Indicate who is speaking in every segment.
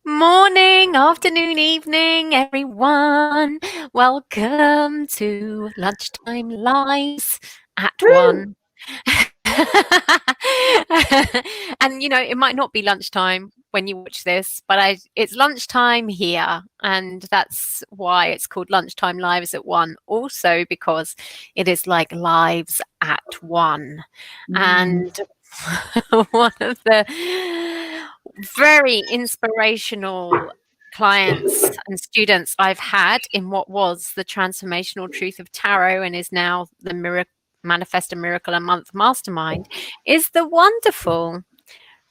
Speaker 1: Morning, afternoon, evening, everyone. Welcome to Lunchtime Lives at
Speaker 2: Woo!
Speaker 1: 1. And it might not be lunchtime when you watch this, but it's lunchtime here, and that's why it's called Lunchtime Lives at 1. Also because it is like lives at 1.
Speaker 2: Mm.
Speaker 1: And one of the very inspirational clients and students I've had in what was the transformational truth of tarot and is now the Manifest a Miracle a Month Mastermind is the wonderful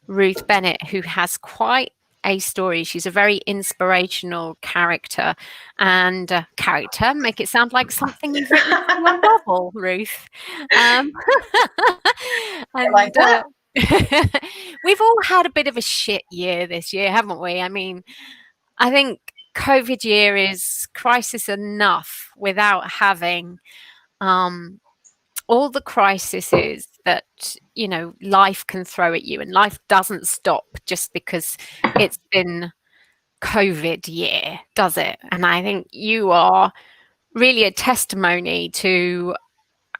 Speaker 1: Ruth Bennett, who has quite a story. She's a very inspirational character, and make it sound like something you've written for your
Speaker 2: I
Speaker 1: novel, Ruth. Um,
Speaker 2: like
Speaker 1: and
Speaker 2: that.
Speaker 1: we've all had a bit of a shit year this year, haven't we? I mean, I think COVID year is crisis enough without having um, all the crises that life can throw at you, and life doesn't stop just because it's been COVID year, does it? And I think you are really a testimony to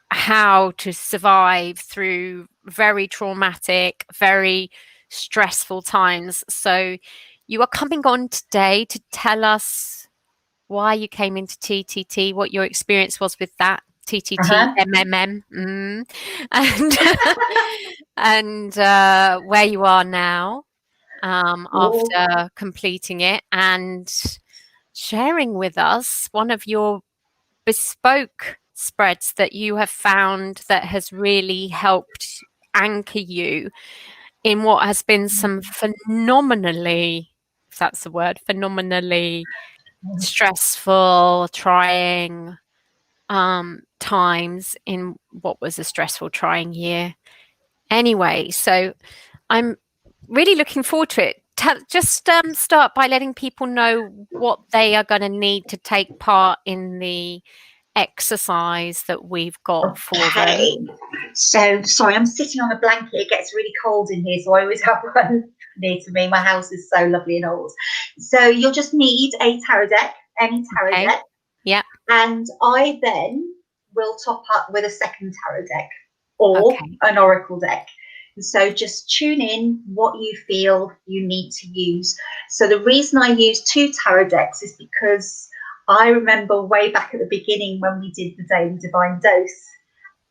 Speaker 1: how to survive through very traumatic, very stressful times. So you are coming on today to tell us why you came into TTT, what your experience was with that TTT
Speaker 2: Uh-huh.
Speaker 1: MMM, and and where you are now
Speaker 2: Oh,
Speaker 1: after completing it, and sharing with us one of your bespoke spreads that you have found that has really helped anchor you in what has been some phenomenally, if that's the word, phenomenally stressful, trying times in what was a stressful, trying year. Anyway, so I'm really looking forward to it. Just start by letting people know what they are going to need to take part in the exercise that we've got for them.
Speaker 2: okay. So, sorry, I'm sitting on a blanket. It gets really cold in here, so I always have one near to me. My house is so lovely and old. So, you'll just need a tarot deck, any tarot
Speaker 1: Okay.
Speaker 2: deck,
Speaker 1: Yeah.
Speaker 2: and I then will top up with a second tarot deck or
Speaker 1: Okay.
Speaker 2: an oracle deck. So just tune in what you feel you need to use. So the reason I use two tarot decks is because I remember way back at the beginning when we did the Daily Divine Dose,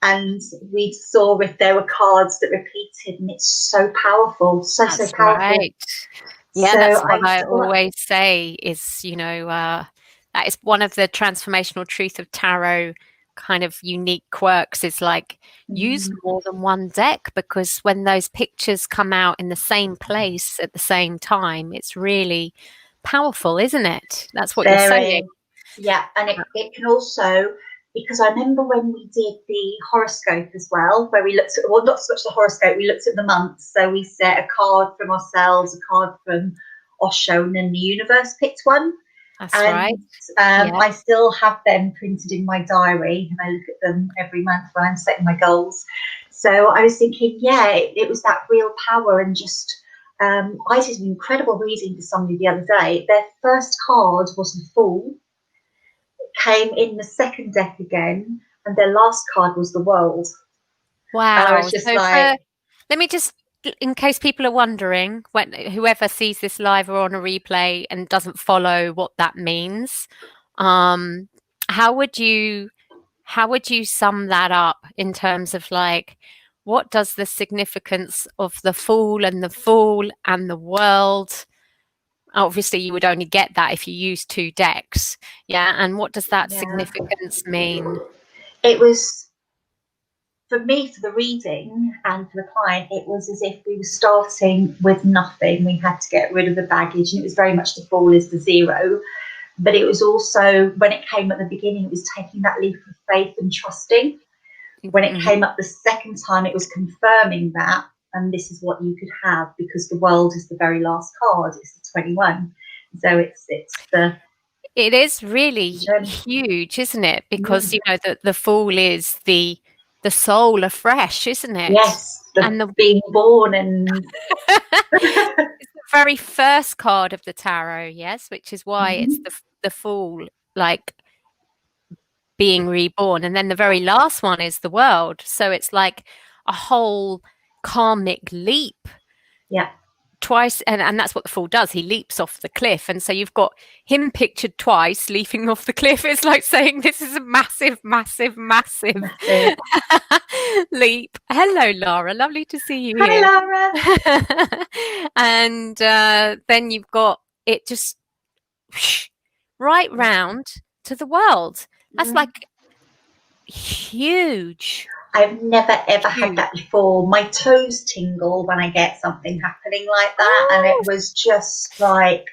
Speaker 2: and we saw if there were cards that repeated, and it's so powerful, so
Speaker 1: That's
Speaker 2: powerful.
Speaker 1: right. Yeah,
Speaker 2: So
Speaker 1: that's
Speaker 2: I
Speaker 1: what I
Speaker 2: thought,
Speaker 1: always say is, that is one of the transformational truth of tarot kind of unique quirks is like use
Speaker 2: mm,
Speaker 1: more than one deck, because when those pictures come out in the same place at the same time, it's really powerful, isn't it? That's what you're saying.
Speaker 2: very, yeah, and it can also, because I remember when we did the horoscope as well, where we looked at, well, not so much the horoscope, we looked at the months. So we set a card from ourselves, a card from Osho, and then the universe picked one.
Speaker 1: That's right.
Speaker 2: And
Speaker 1: Yeah.
Speaker 2: I still have them printed in my diary, and I look at them every month when I'm setting my goals. So I was thinking, yeah, it was that real power, and just I did an incredible reading for somebody the other day. Their first card was the Fool, came in the second deck again, and their last card was the World. And I was
Speaker 1: Wow.
Speaker 2: just
Speaker 1: So
Speaker 2: like,
Speaker 1: let me just, in case people are wondering, when whoever sees this live or on a replay and doesn't follow what that means, um, how would you sum that up in terms of like what does the significance of the fool and the world? Obviously, you would only get that if you use two decks, yeah. And what does that
Speaker 2: yeah,
Speaker 1: significance mean?
Speaker 2: it was for me, for the reading and for the client, it was as if we were starting with nothing. We had to get rid of the baggage, and it was very much the Fall is the zero. But it was also, when it came at the beginning, it was taking that leap of faith and trusting. When it
Speaker 1: Mhm.
Speaker 2: came up the second time, it was confirming that, and this is what you could have, because the World is the very last card. It's the 21. So it's
Speaker 1: It is really
Speaker 2: journey.
Speaker 1: huge, isn't it? Because
Speaker 2: Mm.
Speaker 1: the fool is the soul afresh, isn't it?
Speaker 2: Yes,
Speaker 1: And
Speaker 2: the
Speaker 1: the
Speaker 2: being born and
Speaker 1: it's the very first card of the tarot, yes, which is why it's
Speaker 2: Mhm.
Speaker 1: the Fool, like being reborn, and then the very last one is the World. So it's like a whole karmic leap
Speaker 2: Yeah,
Speaker 1: twice, and that's what the Fool does. He leaps off the cliff, and so you've got him pictured twice leaping off the cliff. It's like saying this is a massive, massive, massive
Speaker 2: massive.
Speaker 1: leap. Hello, Lara, lovely to see you
Speaker 2: Hi,
Speaker 1: here.
Speaker 2: Laura.
Speaker 1: And then you've got it just whoosh, right round to the World. That's
Speaker 2: Mm.
Speaker 1: like huge,
Speaker 2: I've never ever had
Speaker 1: huge.
Speaker 2: that before. My toes tingle when I get something happening like that, and it
Speaker 1: Oh,
Speaker 2: was just like,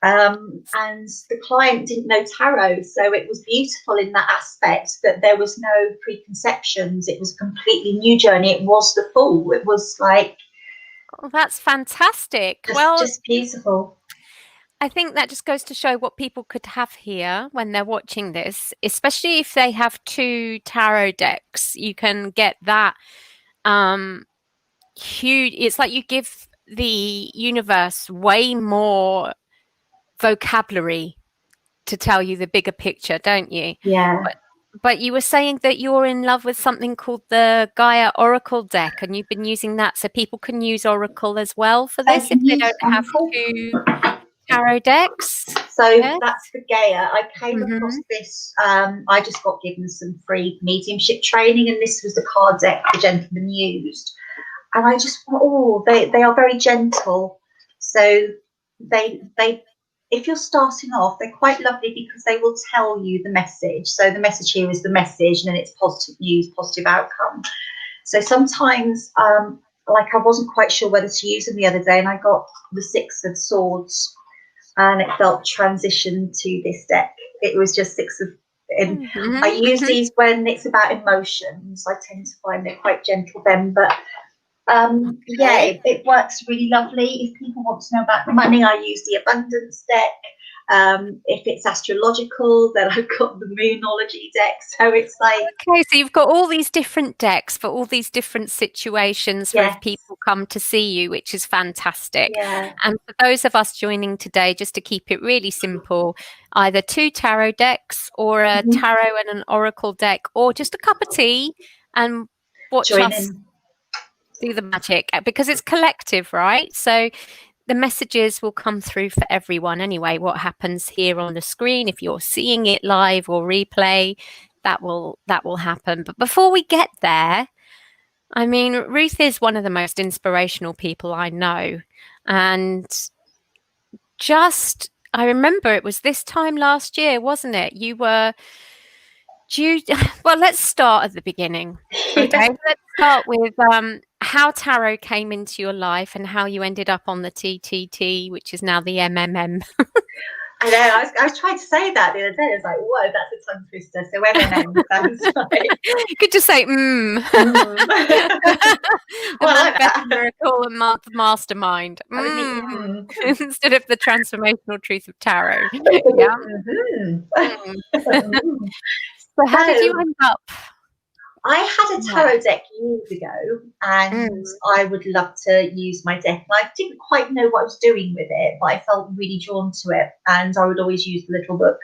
Speaker 2: and the client didn't know tarot, so it was beautiful in that aspect that there was no preconceptions. It was a completely new journey. It was the Fool. It was like
Speaker 1: that's fantastic.
Speaker 2: just
Speaker 1: Well,
Speaker 2: just beautiful.
Speaker 1: I think that just goes to show what people could have here when they're watching this, especially if they have two tarot decks. You can get that um huge. It's like you give the universe way more vocabulary to tell you the bigger picture, don't you?
Speaker 2: Yeah.
Speaker 1: But you were saying that you're in love with something called the Gaia Oracle deck, and you've been using that, so people can use Oracle as well for
Speaker 2: They
Speaker 1: this if
Speaker 2: can
Speaker 1: they
Speaker 2: use
Speaker 1: don't have
Speaker 2: Oracle.
Speaker 1: two tarot decks.
Speaker 2: So
Speaker 1: Yes.
Speaker 2: that's the Gaia. I came across
Speaker 1: Mm-hmm.
Speaker 2: this. I just got given some free mediumship training, and this was the card deck the gentleman used. And I just thought, oh, they are very gentle. So they if you're starting off, they're quite lovely because they will tell you the message. So the message here is the message, and then it's positive news, positive outcome. So sometimes, like I wasn't quite sure whether to use them the other day, and I got the Six of Swords, and it felt transition to this deck. It was just six of. And I
Speaker 1: Mm-hmm.
Speaker 2: use
Speaker 1: Mm-hmm.
Speaker 2: these when it's about emotions. I tend to find they're quite gentle then, but yeah,
Speaker 1: Okay.
Speaker 2: it works really lovely. If people want to know about the money, I use the abundance deck. If it's astrological, then I've got the moonology deck. So it's like,
Speaker 1: Okay, so you've got all these different decks for all these different situations for if
Speaker 2: yes,
Speaker 1: people come to see you, which is fantastic.
Speaker 2: yeah,
Speaker 1: And for those of us joining today, just to keep it really simple, either two tarot decks or a
Speaker 2: mm-hmm.
Speaker 1: tarot and an oracle deck, or just a cup of tea and watch
Speaker 2: Join
Speaker 1: us
Speaker 2: in.
Speaker 1: do the magic because it's collective, right? So the messages will come through for everyone anyway. What happens here on the screen, if you're seeing it live or replay, that will happen. But before we get there, I mean, Ruth is one of the most inspirational people I know. And just I remember it was this time last year, wasn't it? You were due well, let's start at the beginning. Okay.
Speaker 2: Yeah.
Speaker 1: Let's start with how tarot came into your life and how you ended up on the TTT, which is now the MMM.
Speaker 2: I know. I was trying to say that the other day. I was like, whoa, that's a tongue twister. So MMM sounds like.
Speaker 1: You could just say,
Speaker 2: Mm.
Speaker 1: the
Speaker 2: Oh, I
Speaker 1: month
Speaker 2: like
Speaker 1: better
Speaker 2: that.
Speaker 1: miracle and month mastermind.
Speaker 2: I was like,
Speaker 1: Instead of the transformational truth of tarot. Yeah.
Speaker 2: mm.
Speaker 1: Mm.
Speaker 2: Mm.
Speaker 1: So how did you
Speaker 2: So
Speaker 1: end up?
Speaker 2: I had a
Speaker 1: Yeah.
Speaker 2: tarot deck years ago, and
Speaker 1: Mm.
Speaker 2: I would love to use my deck. And I didn't quite know what I was doing with it, but I felt really drawn to it, and I would always use the little book.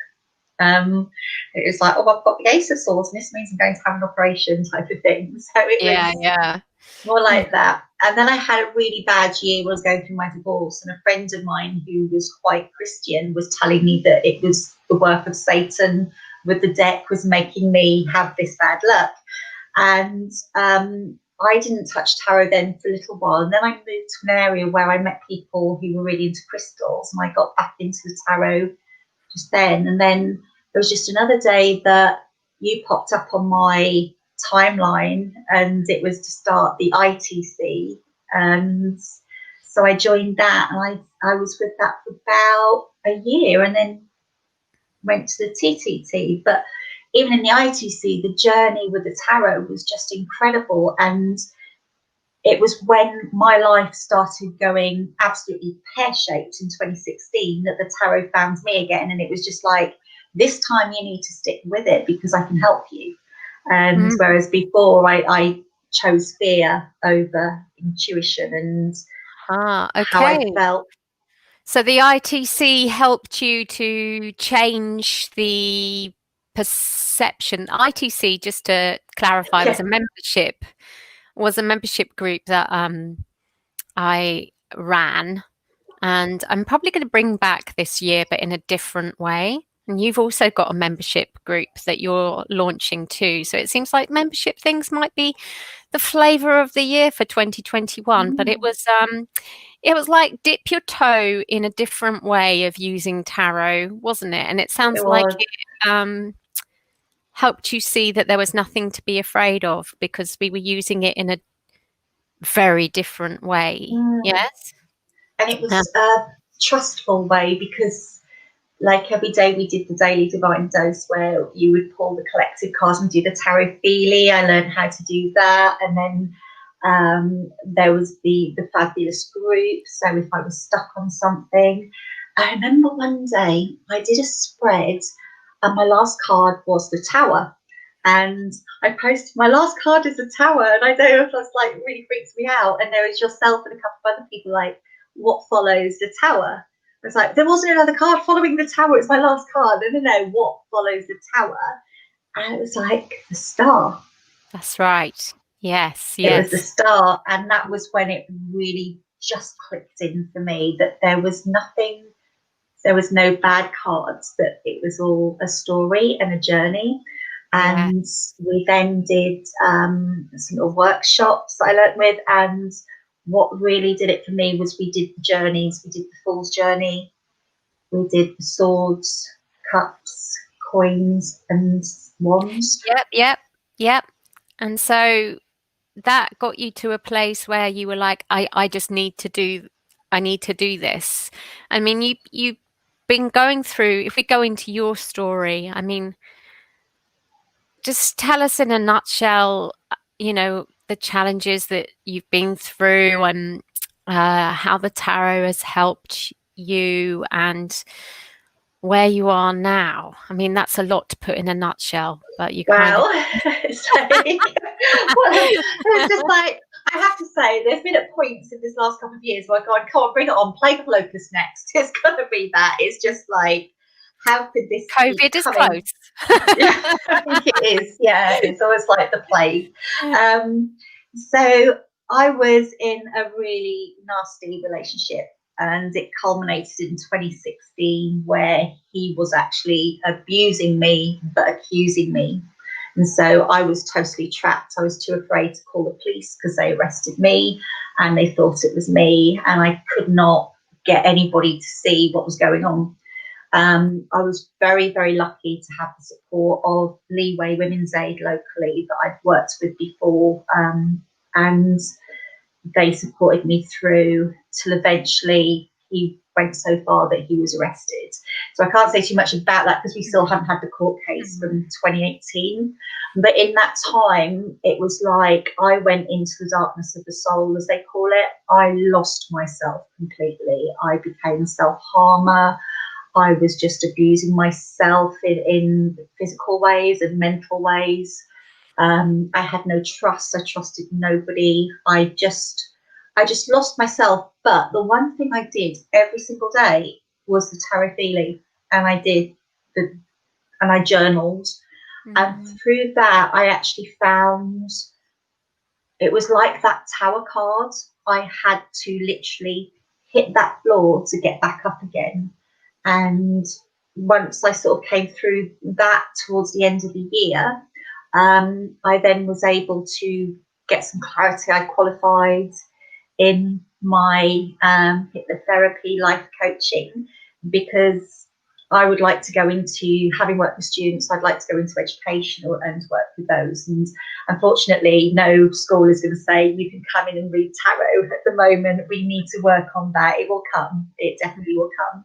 Speaker 2: It was like, oh, I've got the Ace of Swords, and this means I'm going to have an operation type of thing. So it
Speaker 1: Yeah,
Speaker 2: was
Speaker 1: yeah.
Speaker 2: more
Speaker 1: Mm.
Speaker 2: like that. And then I had a really bad year when I was going through my divorce, and a friend of mine who was quite Christian was telling me that it was the work of Satan with the deck was making me have this bad luck. And I didn't touch tarot then for a little while. And then I moved to an area where I met people who were really into crystals, and I got back into the tarot just then. And then there was just another day that you popped up on my timeline, and it was to start the ITC. And so I joined that, and I was with that for about a year, and then went to the TTT. But even in the ITC, the journey with the tarot was just incredible. And it was when my life started going absolutely pear-shaped in 2016 that the tarot found me again. And it was just like, this time you need to stick with it because I can help you. And whereas before I chose fear over intuition, and how I
Speaker 1: Okay.
Speaker 2: felt.
Speaker 1: So the ITC helped you to change the perception. ITC, just to clarify,
Speaker 2: Yeah.
Speaker 1: was a membership group that I ran, and I'm probably going to bring back this year, but in a different way. And you've also got a membership group that you're launching too. So it seems like membership things might be the flavor of the year for 2021. But it was like dip your toe in a different way of using tarot, wasn't it? And it
Speaker 2: It
Speaker 1: sounds like
Speaker 2: was.
Speaker 1: it helped you see that there was nothing to be afraid of because we were using it in a very different way.
Speaker 2: Mm.
Speaker 1: Yes.
Speaker 2: And it
Speaker 1: Um,
Speaker 2: was a trustful way because, like, every day we did the daily divine dose where you would pull the collective cards and do the tarot feely. I learned how to do that. And then there was the fabulous group. So if I was stuck on something, I remember one day I did a spread and my last card was the tower. And I posted my last card is a tower, and I don't know if that's like really freaks me out. And there was yourself and a couple of other people like, what follows the tower? It's like, there wasn't another card following the tower. It's my last card. No, what follows the tower? And it was like the star.
Speaker 1: that's right. Yes,
Speaker 2: It was the
Speaker 1: yes,
Speaker 2: star. And that was when it really just clicked in for me that there was nothing, there was no bad cards, that it was all a story and a journey.
Speaker 1: yeah,
Speaker 2: And we then did some little workshops that I learnt with. And what really did it for me was we did the journeys. We did the Fool's Journey. We did the swords, cups, coins, and wands.
Speaker 1: yep, yep, yep. And so that got you to a place where you were like, I just need to do, I need to do this. I mean, you've been going through, if we go into your story, I mean, just tell us in a nutshell, the challenges that you've been through and how the tarot has helped you and where you are now. I mean, that's a lot to put in a nutshell, but you kind of.
Speaker 2: Well, it's just like, I have to say, there's been at points in this last couple of years where I go, come on, bring it on, play the locust next. It's going to be that. It's just like, how could this keep
Speaker 1: COVID is
Speaker 2: coming?
Speaker 1: close.
Speaker 2: Yeah, I think it is. Yeah, it's almost like the plague. So I was in a really nasty relationship, and it culminated in 2016 where he was actually abusing me but accusing me. And so I was totally trapped. I was too afraid to call the police because they arrested me and they thought it was me, and I could not get anybody to see what was going on. I was very, very lucky to have the support of Leeway Women's Aid locally that I'd worked with before, and they supported me through till eventually he went so far that he was arrested. So I can't say too much about that because we still haven't had the court case from 2018. But in that time, it was like I went into the darkness of the soul, as they call it. I lost myself completely. I became a self-harmer. I was just abusing myself in physical ways and mental ways. I had no trust. I trusted nobody. I just lost myself. But the one thing I did every single day was the tarot feeling, and I journaled, and through that I actually found it was like that tower card. I had to literally hit that floor to get back up again. And once I sort of came through that towards the end of the year, I then was able to get some clarity. I qualified in my hypnotherapy life coaching because I would like to go into, having worked with students, I'd like to go into education and work with those. And unfortunately, no school is going to say you can come in and read tarot at the moment. We need to work on that. It will come. It definitely will come.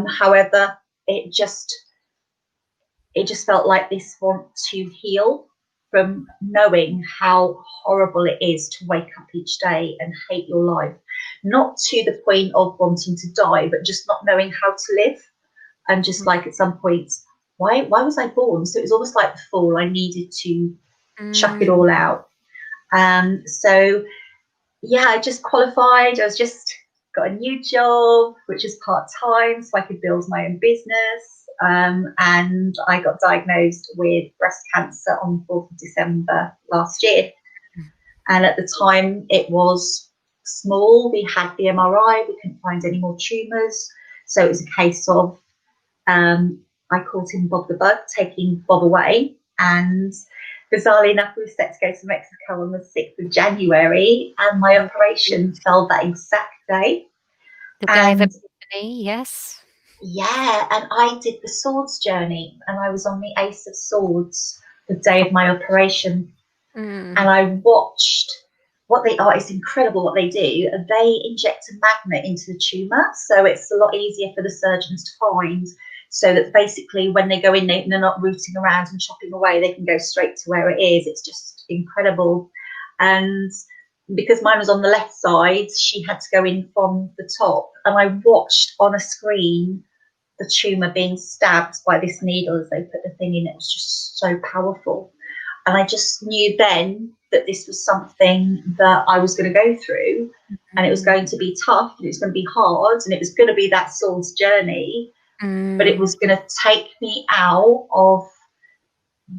Speaker 2: However, it just felt like this want to heal from knowing how horrible it is to wake up each day and hate your life. Not to the point of wanting to die, but just not knowing how to live. And just like at some point, why was I born? So it was almost like the fall. I needed to chuck it all out. So yeah, I just qualified. I was just got a new job, which is part time, so I could build my own business. And I got diagnosed with breast cancer on the 4th of December last year. And at the time, it was small. We had the MRI, we couldn't find any more tumours. So it was a case of I called him Bob the Bug, taking Bob away. And bizarrely enough, we were set to go to Mexico on the 6th of January, and my operation fell that exact day.
Speaker 1: The day of Epiphany, yes.
Speaker 2: Yeah, and I did the swords journey, and I was on the Ace of Swords the day of my operation. And I watched what they are. It's incredible what they do. They inject a magnet into the tumour, so it's a lot easier for the surgeons to find. So that basically, when they go in, they're not rooting around and chopping away. They can go straight to where it is. It's just incredible. And because mine was on the left side, she had to go in from the top. And I watched on a screen the tumour being stabbed by this needle as they put the thing in. It was just so powerful. And I just knew then that this was something that I was going to go through, and it was going to be tough, and it was going to be hard, and it was going to be that soul's journey, but it was going to take me out of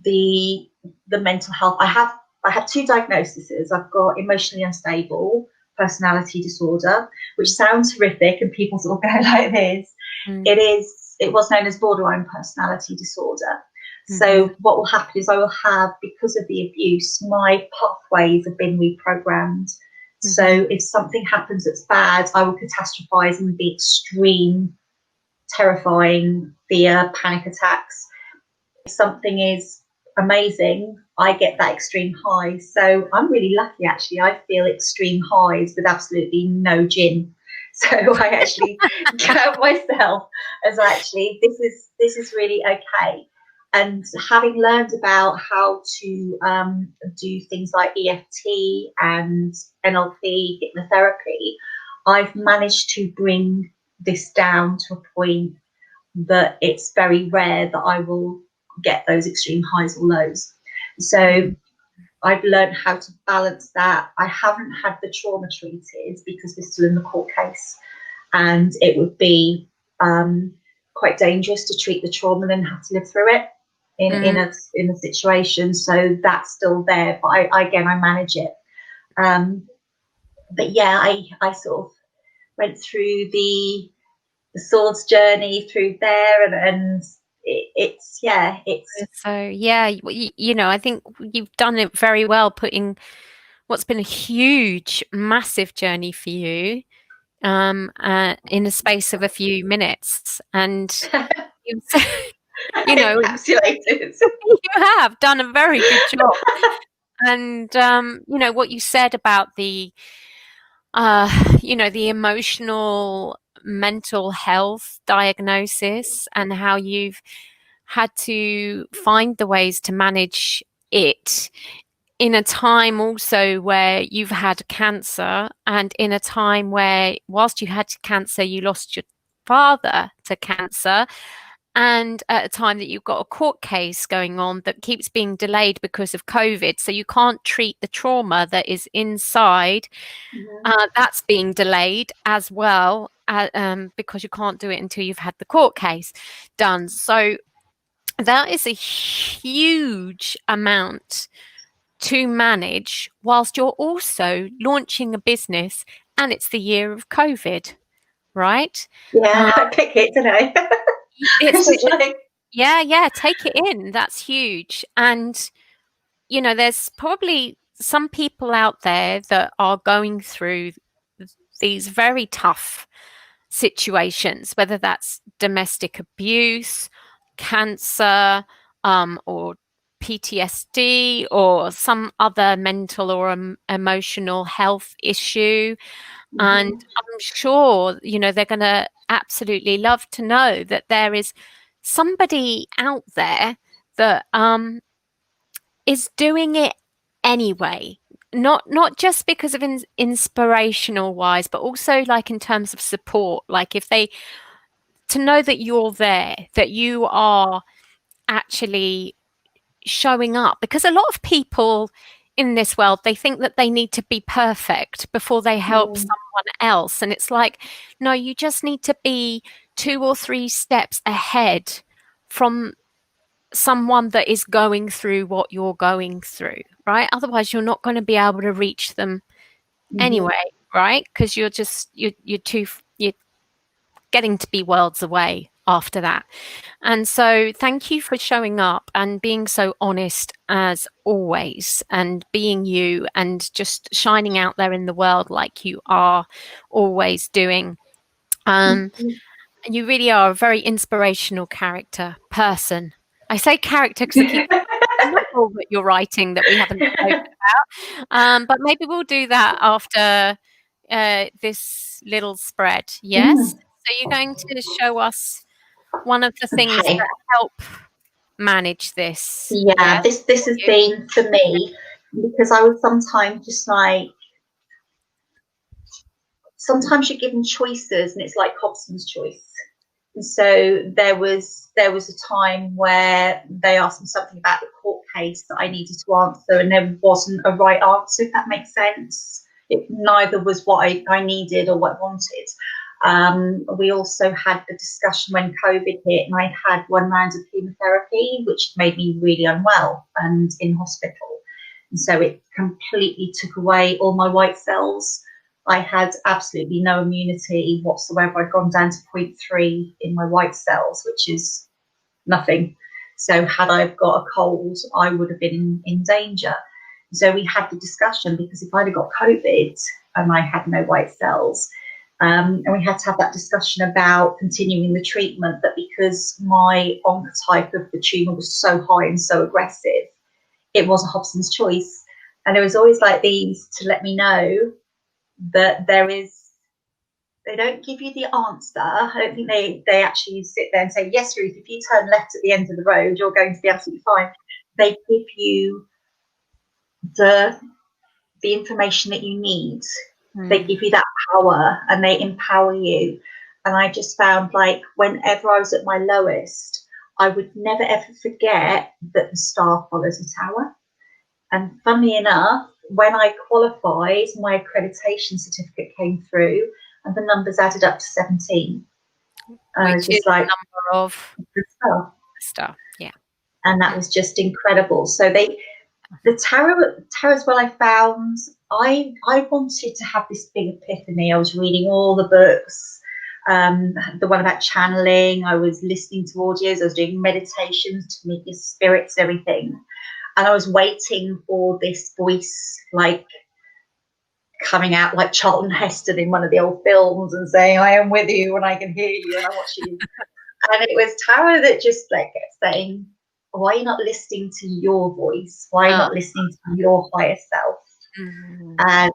Speaker 2: the mental health. I have two diagnoses. I've got emotionally unstable personality disorder, which sounds horrific, and people sort of go like this. It was known as borderline personality disorder. So what will happen is I will have, because of the abuse, my pathways have been reprogrammed. So if something happens that's bad, I will catastrophize and be extreme, terrifying, fear, panic attacks. If something is amazing, I get that extreme high. So I'm really lucky, actually. I feel extreme highs with absolutely no gin. So I actually count myself as actually this is really okay. And having learned about how to do things like EFT and NLP, hypnotherapy, I've managed to bring this down to a point that it's very rare that I will get those extreme highs or lows. So I've learned how to balance that. I haven't had the trauma treated because we're still in the court case, and it would be quite dangerous to treat the trauma and then have to live through it in a situation. So that's still there, but I manage it. But yeah, I sort of went through the swords journey through there, and it's
Speaker 1: So yeah, I think you've done it very well, putting what's been a huge, massive journey for you in the space of a few minutes, and you
Speaker 2: encapsulated.
Speaker 1: you have done a very good job. And what you said about the the emotional mental health diagnosis, and how you've had to find the ways to manage it in a time also where you've had cancer, and in a time where, whilst you had cancer, you lost your father to cancer, and at a time that you've got a court case going on that keeps being delayed because of COVID. So you can't treat the trauma that is inside. That's being delayed as well, because you can't do it until you've had the court case done. So that is a huge amount to manage, whilst you're also launching a business, and it's the year of COVID, right?
Speaker 2: Yeah, I pick it today.
Speaker 1: Yeah, take it in. That's huge. And there's probably some people out there that are going through these very tough situations, whether that's domestic abuse, cancer, or PTSD, or some other mental or emotional health issue. And I'm sure, they're going to absolutely love to know that there is somebody out there that is doing it anyway. Not just because of inspirational wise, but also like in terms of support. Like to know that you're there, that you are actually showing up, because a lot of people in this world, they think that they need to be perfect before they help someone else. And it's like, no, you just need to be 2 or 3 steps ahead from someone that is going through what you're going through, right? Otherwise, you're not going to be able to reach them anyway, right? Because you're getting to be worlds away after that. And so thank you for showing up and being so honest as always, and being you and just shining out there in the world like you are always doing. You really are a very inspirational person. I say character because I keep a novel that you're writing that we haven't spoken about. But maybe we'll do that after this little spread. Yes? So you're going to show us one of the things that help manage this.
Speaker 2: Yeah, this has been for me, because I was sometimes just like, sometimes you're given choices and it's like Hobson's choice. And so there was a time where they asked me something about the court case that I needed to answer, and there wasn't a right answer, if that makes sense. It neither was what I needed or what I wanted. We also had the discussion when COVID hit, and I had 1 round of chemotherapy, which made me really unwell and in hospital. And so it completely took away all my white cells. I had absolutely no immunity whatsoever. I'd gone down to 0.3 in my white cells, which is nothing. So had I got a cold, I would have been in danger. So we had the discussion, because if I'd have got COVID and I had no white cells, and we had to have that discussion about continuing the treatment, but because my oncotype of the tumour was so high and so aggressive, it was a Hobson's choice. And there was always like these to let me know that they don't give you the answer. I don't think they actually sit there and say, yes, Ruth, if you turn left at the end of the road, you're going to be absolutely fine. They give you the information that you need. They give you that power and they empower you. And I just found, like, whenever I was at my lowest, I would never ever forget that the star follows the tower. And funnily enough, when I qualified, my accreditation certificate came through and the numbers added up to 17.
Speaker 1: Which is like the number of
Speaker 2: the
Speaker 1: star. Yeah.
Speaker 2: And that was just incredible. So the tarot as well, I found I wanted to have this big epiphany. I was reading all the books, the one about channeling. I was listening to audios. I was doing meditations to meet your spirits, everything. And I was waiting for this voice, like, coming out like Charlton Heston in one of the old films and saying, I am with you and I can hear you and I watch you. And it was tarot that just like kept saying, why are you not listening to your voice? Why are you not listening to your higher self? And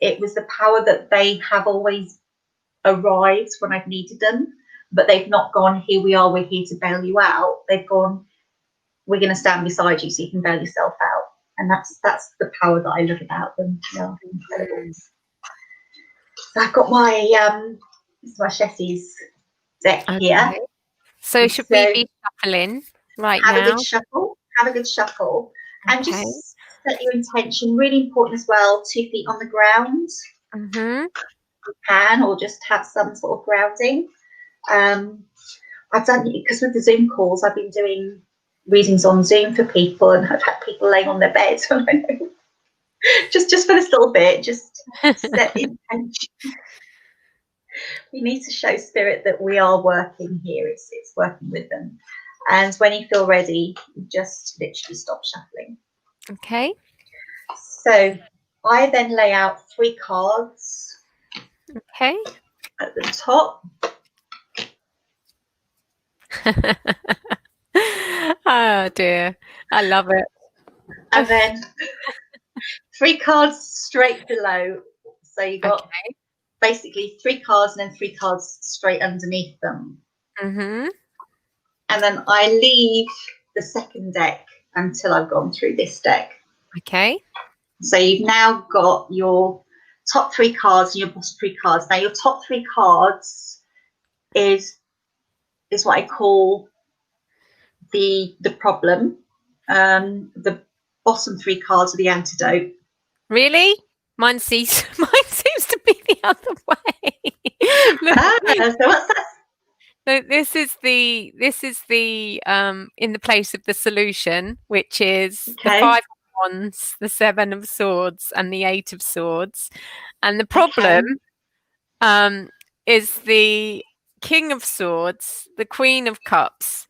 Speaker 2: it was the power that they have always arrived when I've needed them, but they've not gone, here we are, we're here to bail you out. They've gone, we're going to stand beside you so you can bail yourself out. And that's the power that I love about them. Yeah, incredible. So I've got my Chessie's deck here.
Speaker 1: So should we be shuffling right now?
Speaker 2: Have a good shuffle. And just set your intention. Really important as well, 2 feet on the ground. You can, or just have some sort of grounding. I've done, because with the Zoom calls, I've been doing readings on Zoom for people, and I've had people laying on their beds. just for this little bit, just set the intention. We need to show spirit that we are working here. It's working with them. And when you feel ready, just literally stop shuffling.
Speaker 1: Okay.
Speaker 2: So I then lay out 3 cards.
Speaker 1: Okay.
Speaker 2: At the top.
Speaker 1: Oh dear, I love it.
Speaker 2: And then 3 cards straight below. So you got basically 3 cards and then 3 cards straight underneath them. And then I leave the second deck until I've gone through this deck.
Speaker 1: Okay.
Speaker 2: So you've now got your top 3 cards and your bottom 3 cards. Now your top 3 cards is what I call the problem, the bottom 3 cards are the antidote.
Speaker 1: Really? Mine seems to be the other way.
Speaker 2: So what's that?
Speaker 1: No, this is the in the place of the solution, which is the
Speaker 2: Okay.
Speaker 1: 5 of Wands, the 7 of Swords, and the 8 of Swords. And the
Speaker 2: Okay.
Speaker 1: problem is the King of Swords, the Queen of Cups,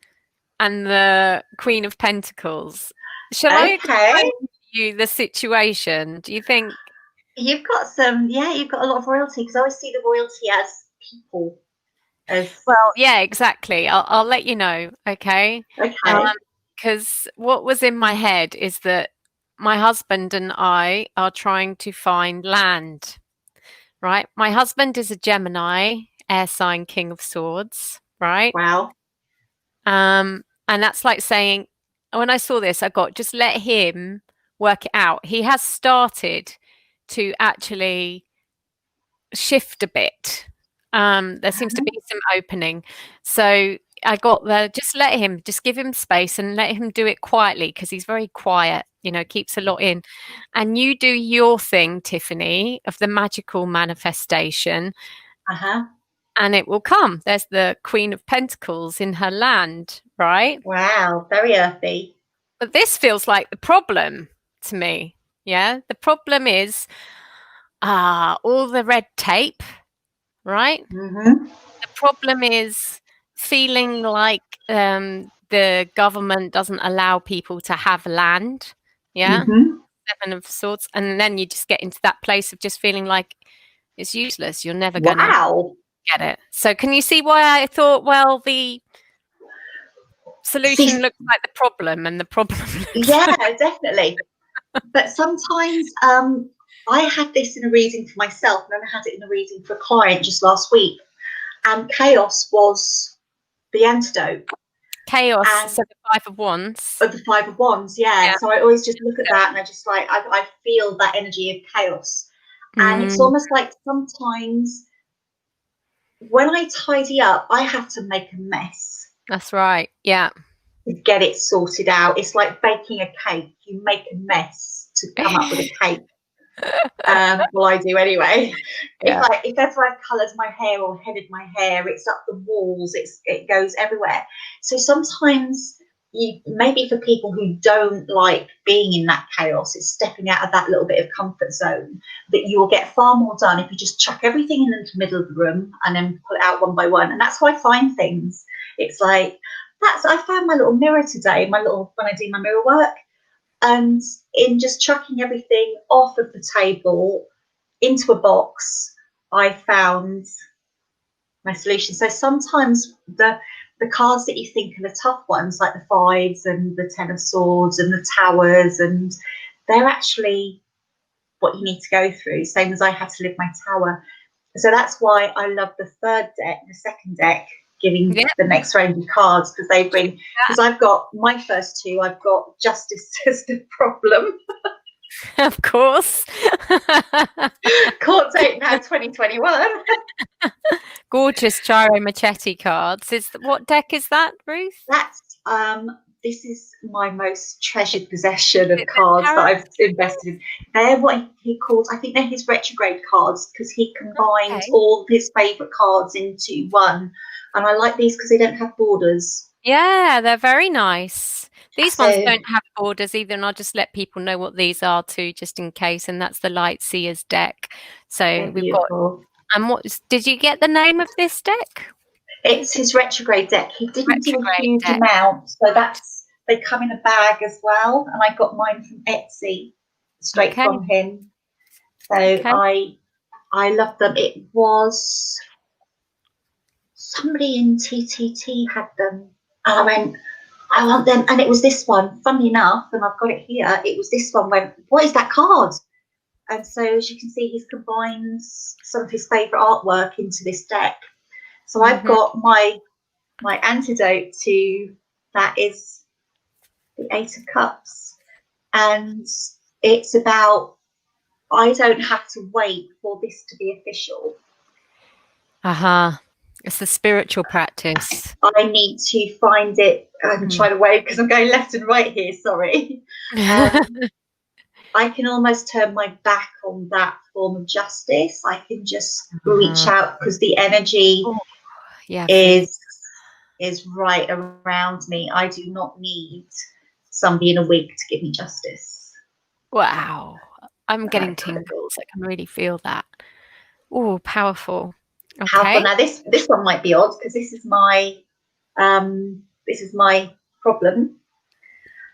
Speaker 1: and the Queen of Pentacles. Shall I explain to you the situation? Do you think?
Speaker 2: You've got you've got a lot of royalty, because I always see the royalty as people.
Speaker 1: Well, yeah, exactly. I'll let you know, okay?
Speaker 2: Okay.
Speaker 1: Because what was in my head is that my husband and I are trying to find land, right? My husband is a Gemini, air sign, King of Swords, right?
Speaker 2: Wow.
Speaker 1: And that's like saying, when I saw this, I got, just let him work it out. He has started to actually shift a bit. There seems to be some opening. So I got there, just let him, just give him space and let him do it quietly, because he's very quiet, keeps a lot in. And you do your thing, Tiffany, of the magical manifestation. And it will come. There's the Queen of Pentacles in her land, right?
Speaker 2: Wow, very earthy.
Speaker 1: But this feels like the problem to me. Yeah. The problem is all the red tape, right?
Speaker 2: Mm-hmm.
Speaker 1: The problem is feeling like the government doesn't allow people to have land. Yeah.
Speaker 2: Mm-hmm.
Speaker 1: 7 of Swords. And then you just get into that place of just feeling like it's useless. You're never going to
Speaker 2: Wow.
Speaker 1: get it. So can you see why I thought, well, the solution looks like the problem, and the problem looks like...
Speaker 2: Definitely. But sometimes I had this in a reading for myself, and then I had it in a reading for a client just last week. And chaos was the antidote.
Speaker 1: Chaos,
Speaker 2: And
Speaker 1: so the 5 of Wands.
Speaker 2: of the 5 of Wands, yeah. So I always just look at that, and I just like, I feel that energy of chaos. And it's almost like sometimes when I tidy up, I have to make a mess.
Speaker 1: That's right. Yeah.
Speaker 2: To get it sorted out. It's like baking a cake. You make a mess to come up with a cake. Well, I do anyway.
Speaker 1: Yeah.
Speaker 2: If ever I've coloured my hair or headed my hair, it's up the walls. It goes everywhere. So sometimes maybe for people who don't like being in that chaos, it's stepping out of that little bit of comfort zone, that you will get far more done if you just chuck everything into the middle of the room and then pull it out one by one. And that's how I find things. It's like, I found my little mirror today, when I do my mirror work, and in just chucking everything off of the table into a box, I found my solution. So sometimes the cards that you think are the tough ones, like the 5s and the 10 of Swords and the Towers, and they're actually what you need to go through, same as I had to live my tower. So that's why I love the third deck, the second deck, giving the next range of cards, because they bring, because I've got my first 2, I've got justice as the problem.
Speaker 1: Of course.
Speaker 2: Court date now 2021.
Speaker 1: Gorgeous Gyro Machete cards. What deck is that, Ruth?
Speaker 2: That's this is my most treasured possession of cards that I've invested in. They're what he calls, I think they're his retrograde cards, because he combined all of his favourite cards into one. And I like these because they don't have borders.
Speaker 1: Yeah, they're very nice. These ones don't have borders either, and I'll just let people know what these are too, just in case. And that's the Light Seers deck. So we've got. And did you get the name of this deck?
Speaker 2: It's his retrograde deck. He didn't do a huge amount, so they come in a bag as well. And I got mine from Etsy, straight from him. So I love them. It was somebody in TTT had them, and I went, I want them. And it was this one, funny enough, and I've got it here. It was this one. Went, what is that card? And so, as you can see, he's combined some of his favourite artwork into this deck. So I've got my antidote to that is the 8 of Cups. And it's about, I don't have to wait for this to be official.
Speaker 1: It's the spiritual practice.
Speaker 2: I need to find it. I'm trying to wave because I'm going left and right here. Sorry. I can almost turn my back on that form of justice. I can just reach out because the energy is right around me. I do not need somebody in a wig to give me justice.
Speaker 1: Wow. I'm getting tingles. I can really feel that. Oh, powerful. Okay.
Speaker 2: Powerful. Now this one might be odd because this is my problem.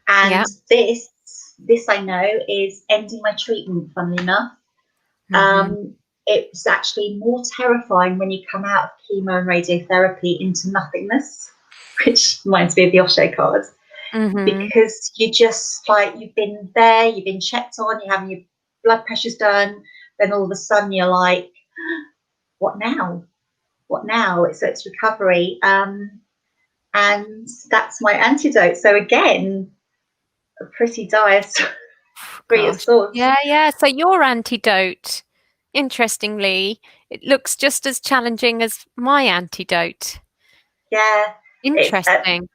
Speaker 2: And this I know is ending my treatment, funnily enough. It's actually more terrifying when you come out of chemo and radiotherapy into nothingness, which reminds me of the Osho card, because you just like, you've been there, you've been checked on, you're having your blood pressures done, then all of a sudden you're like, what now? What now? It's recovery. And that's my antidote. So again, a pretty dire Three of Swords.
Speaker 1: Yeah. So your antidote, interestingly, it looks just as challenging as my antidote.
Speaker 2: Yeah.
Speaker 1: Interesting.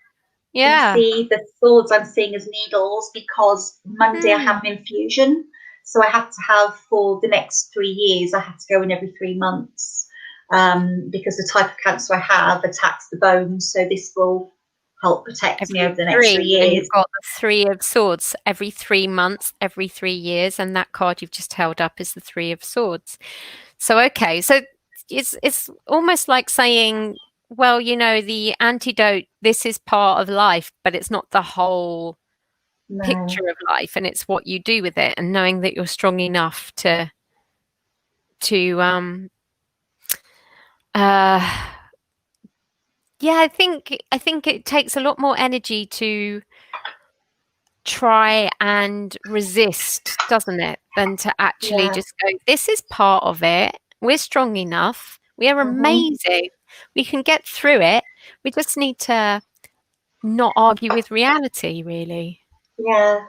Speaker 2: You see the swords I'm seeing as needles because Monday I have an infusion. So I have to have, for the next 3 years, I have to go in every 3 months because the type of cancer I have attacks the bones. So this will help protect me over the next 3 years.
Speaker 1: And you've got the Three of Swords every 3 months, every 3 years, and that card you've just held up is the Three of Swords. So okay, so it's almost like saying, well, you know, the antidote, this is part of life, but it's not the whole picture of life, and it's what you do with it, and knowing that you're strong enough to I think it takes a lot more energy to try and resist, doesn't it, than to actually just go, this is part of it. We're strong enough. We are amazing. We can get through it. We just need to not argue with reality, really.
Speaker 2: Yeah.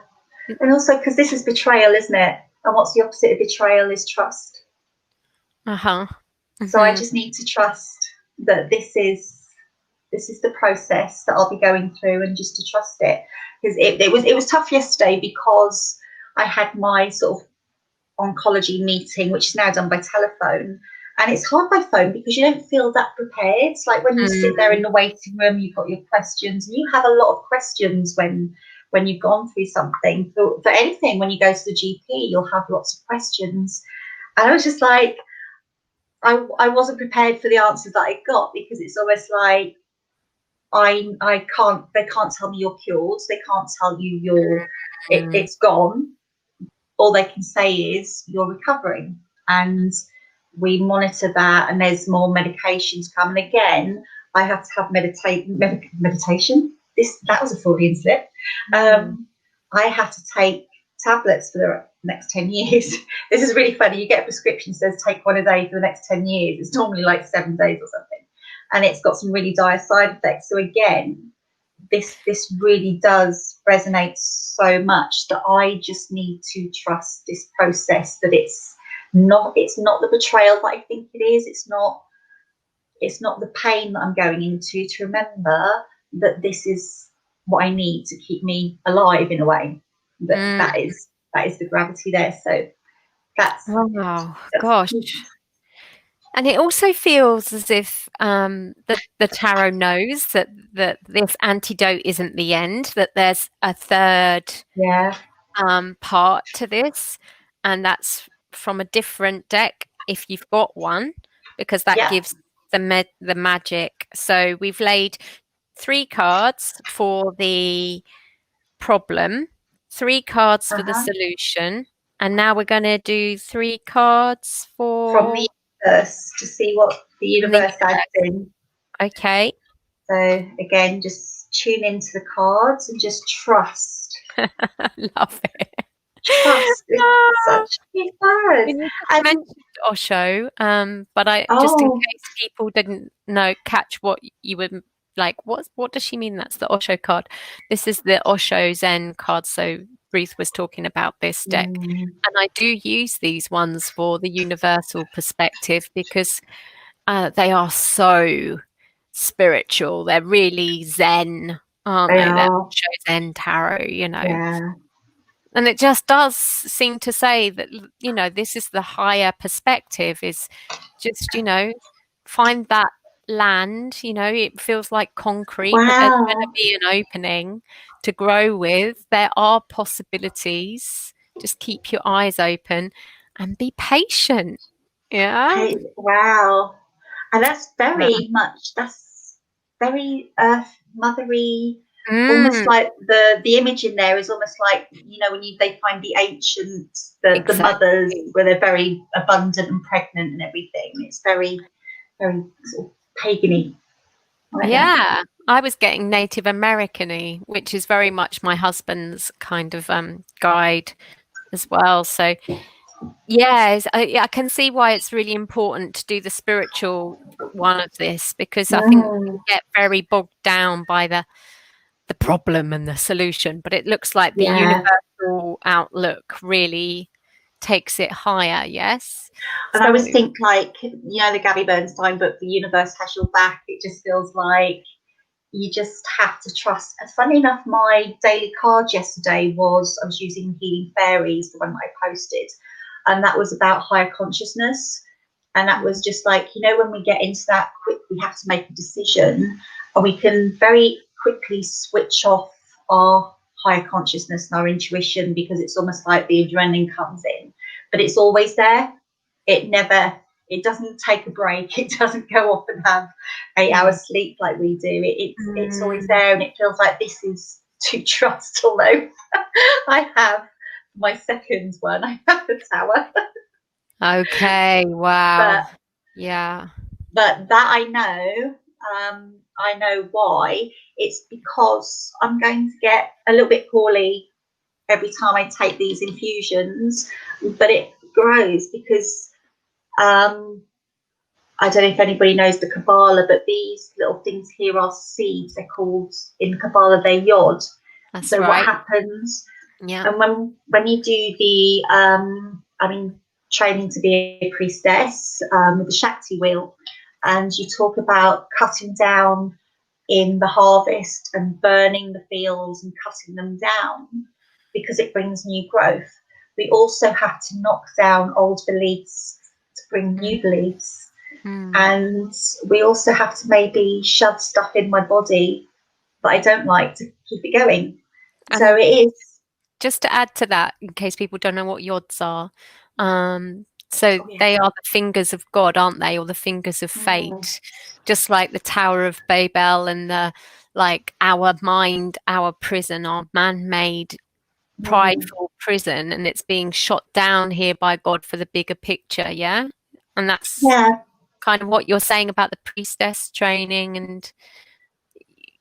Speaker 2: And also because this is betrayal, isn't it? And what's the opposite of betrayal is trust. So I just need to trust that this is the process that I'll be going through, and just to trust it. Because it was tough yesterday because I had my sort of oncology meeting, which is now done by telephone. And it's hard by phone because you don't feel that prepared. It's like when you sit there in the waiting room, you've got your questions, and you have a lot of questions when you've gone through something. For anything, when you go to the GP, you'll have lots of questions. And I was just like, I wasn't prepared for the answers that I got, because it's almost like they can't tell me you're cured. They can't tell you it's gone. All they can say is you're recovering, and we monitor that, and there's more medications coming. Again, I have to have meditation. That was a Freudian slip. I have to take tablets for the next 10 years. This is really funny. You get a prescription that says take one a day for the next 10 years. It's normally like 7 days or something. And it's got some really dire side effects. So again, this really does resonate so much that I just need to trust this process, that it's not the betrayal that I think it is. It's not the pain that I'm going into, to remember that this is what I need to keep me alive in a way. That is the gravity there. So that's
Speaker 1: gosh. And it also feels as if the tarot knows that this antidote isn't the end, that there's a third part to this, and that's from a different deck if you've got one, because that gives the magic. So we've laid 3 cards for the problem, 3 cards for the solution, and now we're going to do 3 cards
Speaker 2: from the universe to see what the universe adds in.
Speaker 1: Okay.
Speaker 2: So again, just tune into the cards and just trust.
Speaker 1: Love it.
Speaker 2: Trust is such a big word.
Speaker 1: I mentioned Osho, but I just in case people didn't catch what you were like, what does she mean? That's the Osho card. This is the Osho Zen card. So Ruth was talking about this deck, and I do use these ones for the universal perspective, because they are so spiritual. They're really Zen, aren't
Speaker 2: They
Speaker 1: they? They're
Speaker 2: are.
Speaker 1: Osho Zen Tarot,
Speaker 2: Yeah.
Speaker 1: And it just does seem to say that, this is the higher perspective, is just, find that land, it feels like concrete, but there's going to
Speaker 2: Wow.
Speaker 1: be an opening to grow with. There are possibilities. Just keep your eyes open and be patient. Yeah.
Speaker 2: Hey, wow. And that's
Speaker 1: Yeah.
Speaker 2: that's very earth mothery, almost
Speaker 1: Mm,
Speaker 2: like the image in there is almost like, when they find the ancient, the mothers
Speaker 1: exactly.
Speaker 2: where they're very abundant and pregnant and everything. It's very, very sort of pagany. I like that.
Speaker 1: Yeah, I was getting Native American-y, which is very much my husband's kind of guide as well. So yeah, I can see why it's really important to do the spiritual one of this, because I think we
Speaker 2: Mm,
Speaker 1: get very bogged down by the problem and the solution, but it looks like the
Speaker 2: yeah.
Speaker 1: universal outlook really takes it higher. Yes.
Speaker 2: And I
Speaker 1: So
Speaker 2: always think, like, the Gabby Bernstein book, The Universe Has Your Back. It just feels like you just have to trust. And funny enough, my daily card yesterday I was using Healing Fairies, the one that I posted, and that was about higher consciousness. And that was just like, when we get into that quick, we have to make a decision, and we can very quickly switch off our higher consciousness and our intuition, because it's almost like the adrenaline comes in, but it's always there. It never, it doesn't take a break. It doesn't go off and have 8 hours sleep like we do. It's always
Speaker 1: mm,
Speaker 2: there, and it feels like this is to trust. Although I have my second one, I have the tower,
Speaker 1: okay, wow.
Speaker 2: but
Speaker 1: Yeah.
Speaker 2: that I know. I know why. It's because I'm going to get a little bit poorly every time I take these infusions, but it grows because I don't know if anybody knows the Kabbalah, but these little things here are seeds. They're called, in Kabbalah, they're yod.
Speaker 1: That's
Speaker 2: So what
Speaker 1: right.
Speaker 2: happens,
Speaker 1: Yeah.
Speaker 2: and when you do the, training to be a priestess, with the Shakti wheel, and you talk about cutting down in the harvest and burning the fields and cutting them down because it brings new growth. We also have to knock down old beliefs to bring new beliefs.
Speaker 1: Mm.
Speaker 2: And we also have to maybe shove stuff in my body that I don't like to keep it going. So
Speaker 1: And
Speaker 2: it is.
Speaker 1: just to add to that, in case people don't know what yods are, so
Speaker 2: Oh, yeah.
Speaker 1: they are the fingers of God, aren't they, or the fingers of
Speaker 2: Mm,
Speaker 1: fate, just like the Tower of Babel and the like our mind, our prison, our man-made
Speaker 2: mm.
Speaker 1: prideful prison, and it's being shot down here by God for the bigger picture. Yeah, and that's
Speaker 2: Yeah.
Speaker 1: kind of what you're saying about the priestess training, and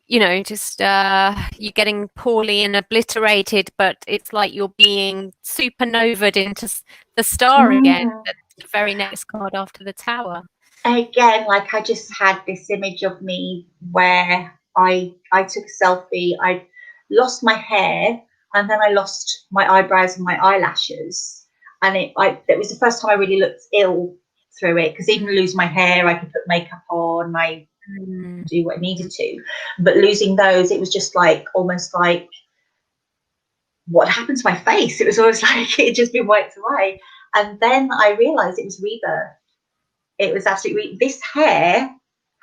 Speaker 1: just you're getting poorly and obliterated, but it's like you're being supernovaed into the star again,
Speaker 2: Mm.
Speaker 1: the very next card after the tower.
Speaker 2: Again, like, I just had this image of me where I took a selfie. I lost my hair, and then I lost my eyebrows and my eyelashes, and it was the first time I really looked ill through it, because even losing my hair, I could put makeup on, I
Speaker 1: Mm.
Speaker 2: do what I needed to, but losing those, it was just like almost like what happened to my face. It was almost like it had just been wiped away, and then I realized it was rebirth. It was absolutely, this hair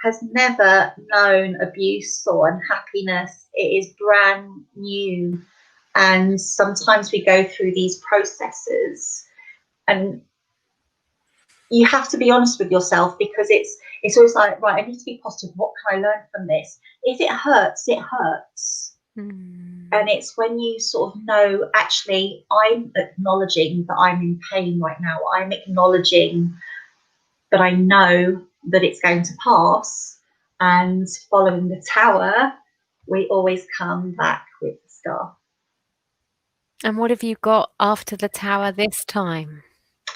Speaker 2: has never known abuse or unhappiness. It is brand new. And sometimes we go through these processes, and you have to be honest with yourself, because it's always like, right, I need to be positive. What can I learn from this? If it hurts, it hurts.
Speaker 1: Mm.
Speaker 2: And it's when you sort of know, actually, I'm acknowledging that I'm in pain right now. I'm acknowledging, but I know that it's going to pass. And following the tower, we always come back with the star.
Speaker 1: And what have you got after the tower this time?